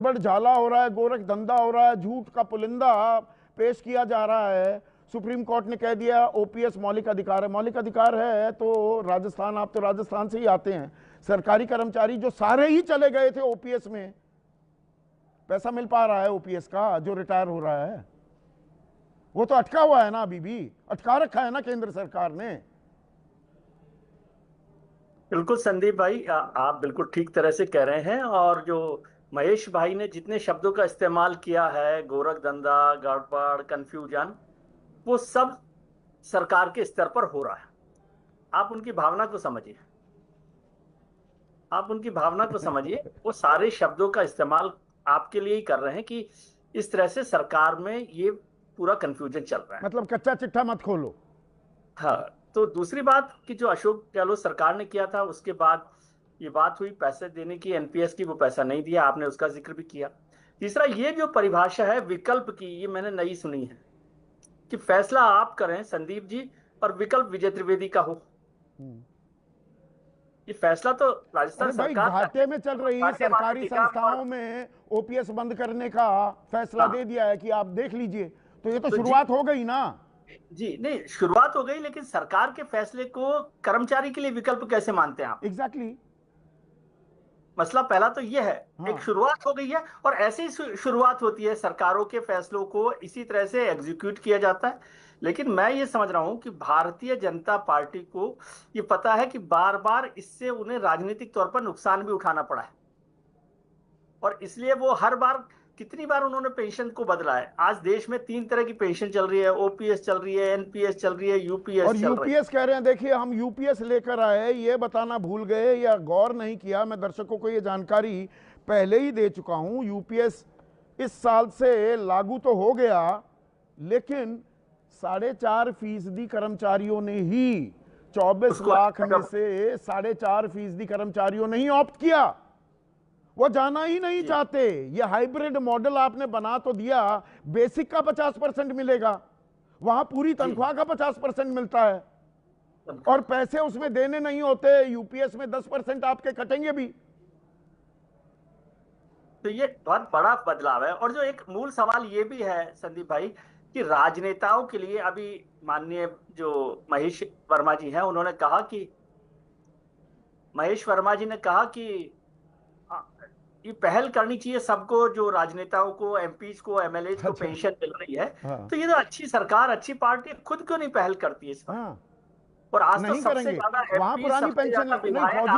गड़बड़ झाला हो रहा है, गोरख धंधा हो रहा है, झूठ का पुलिंदा पेश किया जा रहा है। सुप्रीम कोर्ट ने कह दिया ओपीएस मौलिक अधिकार है। मौलिक अधिकार है तो राजस्थान, आप तो राजस्थान से ही आते हैं, सरकारी कर्मचारी जो सारे ही चले गए थे ओपीएस में, पैसा मिल पा रहा है ओपीएस का जो रिटायर हो रहा है? वो तो अटका हुआ है ना, अभी भी अटका रखा है ना केंद्र सरकार ने। बिल्कुल संदीप भाई, आप बिल्कुल ठीक तरह से कह रहे हैं। और जो महेश भाई ने जितने शब्दों का इस्तेमाल किया है, गोरख धंधा, गड़बड़, कंफ्यूजन, वो सब सरकार के स्तर पर हो रहा है। आप उनकी भावना को समझिए, आप उनकी भावना को समझिए। वो सारे शब्दों का इस्तेमाल आपके लिए ही कर रहे हैं कि इस तरह से सरकार में ये पूरा कंफ्यूजन चल रहा है। मतलब कच्चा चिट्ठा मत खोलो। हाँ, तो दूसरी बात कि जो अशोक गहलोत सरकार ने किया था, उसके बाद ये बात हुई पैसे देने की, एनपीएस की, वो पैसा नहीं दिया, आपने उसका जिक्र भी किया। तीसरा, ये जो परिभाषा है विकल्प की, ये मैंने नई सुनी है कि फैसला आप करें संदीप जी, और विकल्प विजय त्रिवेदी का हो। ये फैसला तो राजस्थान अरे भाई, सरकार का घाटे है, में चल रही घाटे मारने सरकारी के काम। और संस्थाओं में ओपीएस बंद करने का फैसला हाँ, दे दिया है कि आप देख लीजिए, तो ये तो तो जी, शुरुआत हो गई ना। जी नहीं, शुरुआत हो गई, लेकिन सरकार के फैसले को कर्मचारी के लिए विकल्प कैसे मानते हैं आप? Exactly exactly। मसला पहला तो यह है, एक हाँ, शुरुआत हो गई है, और ऐसे ही शुरुआत होती है, सरकारों के फैसलों को इसी तरह से एग्जीक्यूट किया जाता है। लेकिन मैं ये समझ रहा हूं कि भारतीय जनता पार्टी को ये पता है कि बार बार इससे उन्हें राजनीतिक तौर पर नुकसान भी उठाना पड़ा है, और इसलिए वो हर बार, कितनी बार उन्होंने पेंशन को बदला है। आज देश में 3 तरह की पेंशन चल रही है, ओपीएस चल रही है, एनपीएस चल रही है, और यूपीएस चल रही यूपीएस कह रहे हैं। देखिए, हम यूपीएस लेकर आए ये बताना भूल गए या गौर नहीं किया। मैं दर्शकों को ये जानकारी पहले ही दे चुका हूं। यूपीएस इस साल से लागू तो हो गया, लेकिन 4.5% कर्मचारियों ने ही, 24 उसको। लाख में से 4.5% कर्मचारियों ने ही ऑप्ट किया। वो जाना ही नहीं जी, चाहते। ये हाइब्रिड मॉडल आपने बना तो दिया, बेसिक का 50% मिलेगा, वहां पूरी जी, तनख्वाह का 50% मिलता है, और पैसे उसमें देने नहीं होते। यूपीएस में 10% आपके कटेंगे भी। तो ये बहुत बड़ा बदलाव है। और जो एक मूल सवाल ये भी है संदीप भाई कि राजनेताओं के लिए अभी, माननीय जो महेश वर्मा जी हैं, उन्होंने कहा कि, महेश वर्मा जी ने कहा कि आ, ये पहल करनी चाहिए सबको, जो राजनेताओं को, एमपीज को, एमएलएज को अच्छा। पेंशन मिल रही है। हाँ। तो ये तो अच्छी सरकार, अच्छी पार्टी खुद क्यों नहीं पहल करती है इस पर? हाँ, और आज तो नहीं सबसे करेंगे। ज्यादा वहां एमपी, पुरानी सबसे पेंशन ज्यादा नहीं, विधायक फौजी